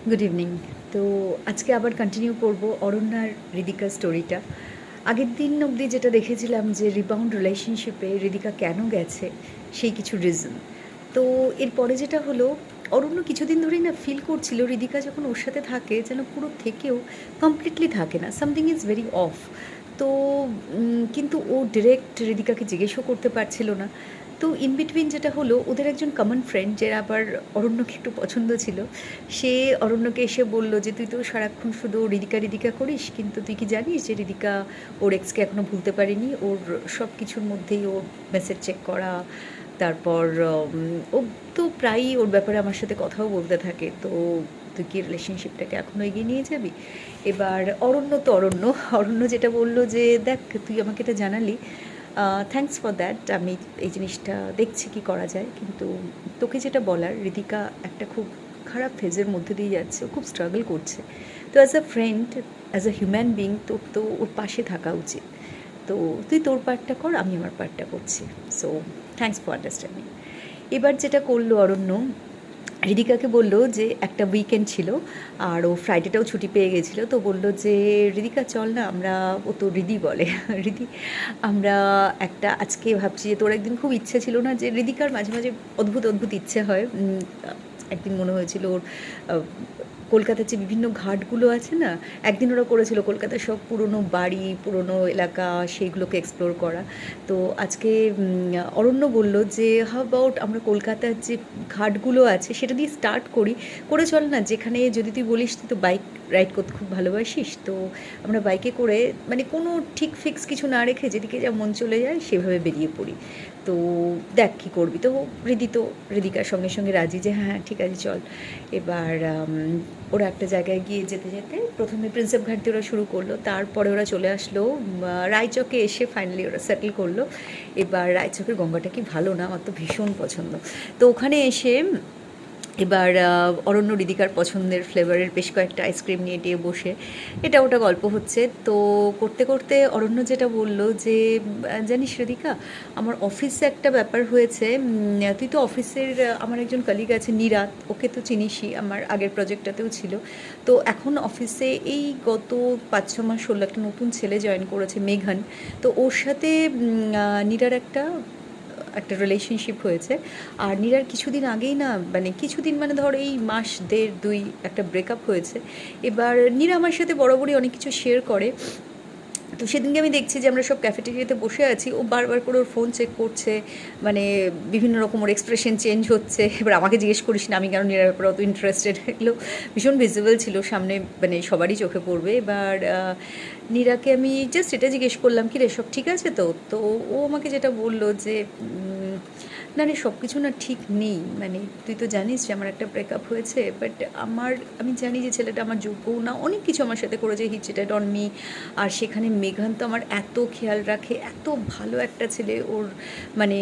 Good evening. তো আজকে আবার কন্টিনিউ করব অরণ্যার হৃদিকা স্টোরিটা। আগের দিন অবধি যেটা দেখেছিলাম যে রিবাউন্ড রিলেশনশিপে হৃদিকা কেন গেছে, সেই কিছু রিজন। তো এরপরে যেটা হলো, অরণ্য কিছুদিন ধরেই না ফিল করছিল হৃদিকা যখন ওর সাথে থাকে যেন পুরো থেকেও কমপ্লিটলি থাকে না, সামথিং ইজ ভেরি অফ। তো কিন্তু ও ডিরেক্ট হৃদিকাকে জিজ্ঞেসও করতে পারছিল না। তো ইন বিটুইন যেটা হলো, ওদের একজন কমন ফ্রেন্ড যে আবার অরণ্যকে একটু পছন্দ ছিল, সে অরণ্যকে এসে বলল যে তুই তো সারাক্ষণ শুধু হৃদিকা হৃদিকা করিস, কিন্তু তুই কি জানিস যে হৃদিকা ওর এক্সকে এখনও ভুলতে পারেনি। ওর সব কিছুর মধ্যেই ওর মেসেজ চেক করা, তারপর ও তো প্রায়ই ওর ব্যাপারে আমার সাথে কথাও বলতে থাকে। তো তুই কি রিলেশনশিপটাকে এখনও এগিয়ে নিয়ে যাবি? এবার অরণ্য তো অরণ্য, অরণ্য যেটা বললো যে দেখ, তুই আমাকে এটা জানালি, থ্যাঙ্কস ফর দ্যাট, আমি এই জিনিসটা দেখছি কি করা যায়, কিন্তু তোকে যেটা বলার, হৃদিকা একটা খুব খারাপ ফেজের মধ্যে দিয়ে যাচ্ছে, ও খুব স্ট্রাগল করছে। তো as a friend, as a human being, তোর তো ওর পাশে থাকা উচিত। তো তুই তোর পার্টটা কর, আমি আমার পার্টটা করছি। So thanks for understanding. এবার যেটা করলো অরণ্য, হৃদিকাকে বললো যে একটা উইকেন্ড ছিল আর ও ফ্রাইডেটাও ছুটি পেয়ে গেছিলো, তো বললো যে হৃদিকা চল না আমরা, ও তো হৃদি বলে, হৃদি, আমরা একটা আজকে ভাবছি যে তোর একদিন খুব ইচ্ছে ছিল না, যে হৃদিকার মাঝে মাঝে অদ্ভুত অদ্ভুত ইচ্ছে হয়। একদিন মনে হয়েছিল ওর কলকাতার যে বিভিন্ন ঘাটগুলো আছে না, একদিন ওরা করেছিল কলকাতার সব পুরনো বাড়ি, পুরনো এলাকা, সেইগুলোকে এক্সপ্লোর করা। তো আজকে অরণ্য বলল যে হাউ অ্যাবাউট আমরা কলকাতার যে ঘাটগুলো আছে সেটা দিয়ে স্টার্ট করি, করে চল না, যেখানে যদি তুই বলিস তুই তো বাইক রাইড করতে খুব ভালোবাসিস, তো আমরা বাইকে করে, মানে কোনো ঠিক ফিক্স কিছু না রেখে যেদিকে যা মন চলে যায় সেভাবে বেরিয়ে পড়ি। তো দেখ কী করবি। তো হৃদিকার সঙ্গে সঙ্গে রাজি যে হ্যাঁ ঠিক আছে চল। এবার ওরা একটা জায়গায় গিয়ে যেতে যেতে প্রথমে প্রিন্সেপ ঘাট দিয়ে ওরা শুরু করলো, তারপরে ওরা চলে আসলো রায়চকে, এসে ফাইনালি ওরা সেটেল করলো। এবার রায়চকের গঙ্গাটা কি ভালো না, আমার তো ভীষণ পছন্দ। তো ওখানে এসে এবার অরণ্য হৃদিকার পছন্দের ফ্লেভারের বেশ কয়েকটা আইসক্রিম নিয়ে টিয়ে বসে এটা ওটা গল্প হচ্ছে। তো করতে করতে অরণ্য যেটা বলল যে জানিস হৃদিকা, আমার অফিসে একটা ব্যাপার হয়েছে। তুই তো অফিসের, আমার একজন কলিগ আছে নীরাত, ওকে তো চিনিসই, আমার আগের প্রজেক্টটাতেও ছিল। তো এখন অফিসে এই গত 5-6 মাস হলো একটা নতুন ছেলে জয়েন করেছে, মেঘান। তো ওর সাথে নীরার একটা একটা রিলেশনশিপ হয়েছে। আর নীরার কিছুদিন আগেই না, মানে কিছুদিন মানে ধর এই মাস দেড় দুই একটা ব্রেকআপ হয়েছে। এবার নীরা আমার সাথে বরাবরই অনেক কিছু শেয়ার করে। তো সেদিনকে আমি দেখছি যে আমরা সব ক্যাফেটেরিয়াতে বসে আছি, ও বারবার করে ওর ফোন চেক করছে, মানে বিভিন্ন রকম ওর এক্সপ্রেশন চেঞ্জ হচ্ছে। এবার আমাকে জিজ্ঞেস করিস না, আমি কেন নীরার ব্যাপারে অত ইন্টারেস্টেড, এগুলো ভীষণ ভিজিবল ছিল সামনে, মানে সবারই চোখে পড়বে। এবার নীরাকে আমি জাস্ট এটা জিজ্ঞেস করলাম কি রে, সব ঠিক আছে তো? তো ও আমাকে যেটা বললো যে না রে, সব কিছু না ঠিক নেই, মানে তুই তো জানিস যে আমার একটা ব্রেকআপ হয়েছে, বাট আমি জানি যে ছেলেটা আমার যোগ্যও না, অনেক কিছু আমার সাথে করেছে, হি চিটেড অন মি। আর সেখানে মেঘান তো আমার এত খেয়াল রাখে, এত ভালো একটা ছেলে, ওর মানে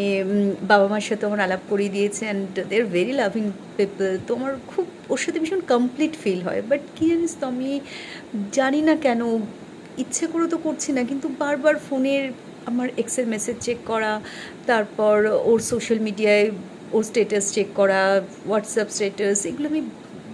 বাবা মার সাথে আমার আলাপ করিয়ে দিয়েছে, and they are very loving people. তো আমার খুব ওর সাথে ভীষণ কমপ্লিট ফিল হয়। বাট কী জানিস তো, আমি জানি না কেন, ইচ্ছে করে তো করছি না, কিন্তু বারবার ফোনের আমার এক্সের মেসেজ চেক করা, তারপর ওর সোশ্যাল মিডিয়ায় ওর স্ট্যাটাস চেক করা, হোয়াটসঅ্যাপ স্ট্যাটাস, এগুলো আমি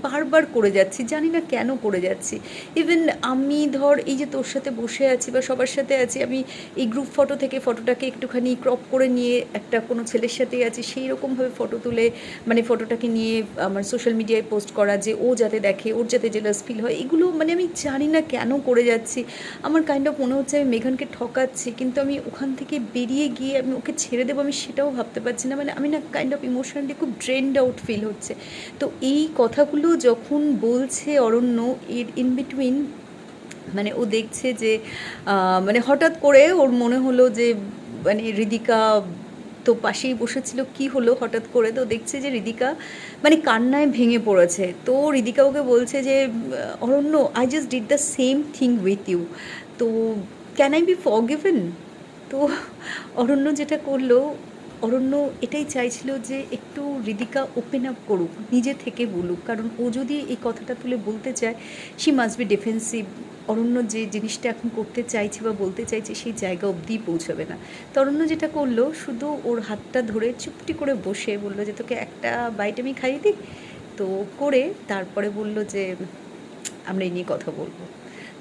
বারবার করে যাচ্ছি, জানি না কেন করে যাচ্ছি। ইভেন আমি ধর এই যে তোর সাথে বসে আছি বা সবার সাথে আছি, আমি এই গ্রুপ ফটো থেকে ফটোটাকে একটুখানি ক্রপ করে নিয়ে একটা কোনো ছেলের সাথেই আছি সেই রকমভাবে ফটো তুলে, মানে ফটোটাকে নিয়ে আমার সোশ্যাল মিডিয়ায় পোস্ট করা, যে ও যাতে দেখে, ওর যাতে জেলাস ফিল হয়, এগুলো মানে আমি জানি না কেন করে যাচ্ছি। আমার কাইন্ড অফ মনে হচ্ছে আমি মেঘানকে ঠকাচ্ছি, কিন্তু আমি ওখান থেকে বেরিয়ে গিয়ে আমি ওকে ছেড়ে দেবো, আমি সেটাও ভাবতে পারছি না। মানে আমি না কাইন্ড অফ ইমোশনালি খুব ড্রেনড আউট ফিল হচ্ছে। তো এই কথাগুলো যখন বলছে অরণ্য, এর ইন বিটুইন মানে ও দেখছে যে মানে হঠাৎ করে ওর মনে হলো যে মানে হৃদিকা তো পাশেই বসেছিল, কি হলো হঠাৎ করে, তো দেখছে যে হৃদিকা মানে কান্নায় ভেঙে পড়েছে। তো হৃদিকা ওকে বলছে যে Aranya, I just did the same thing with you, তো ক্যান আই বি ফরগিভেন? তো অরণ্য যেটা করলো, অরণ্য এটাই চাইছিল যে একটু হৃদিকা ওপেন আপ করুক, নিজে থেকে বলুক, কারণ ও যদি এই কথাটা তুলে বলতে চায়, শি মাস্ট বি ডিফেন্সিভ। অরণ্য যে জিনিসটা এখন করতে চাইছে বা বলতে চাইছে সেই জায়গা অবধিই পৌঁছবে না। তো অরণ্য যেটা করলো, শুধু ওর হাতটা ধরে চুপটি করে বসে বললো যে তোকে একটা বাইট আমি খাইয়ে দিই। তো তো করে তারপরে বলল যে আমরা এই নিয়ে কথা বলবো।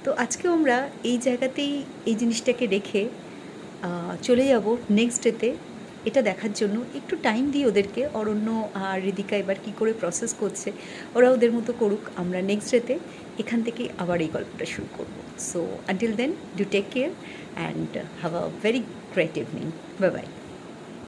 তো আজকেও আমরা এই জায়গাতেই এই জিনিসটাকে রেখে চলে যাব নেক্সট ডেতে এটা দেখার জন্য। একটু টাইম দিই ওদেরকে, অরণ্য আর হৃদিকা এবার কী করে প্রসেস করছে, ওরা ওদের মতো করুক। আমরা নেক্সট ডেতে এখান থেকেই আবার এই গল্পটা শুরু করব। So until then, do take care and have a very great evening. Bye by.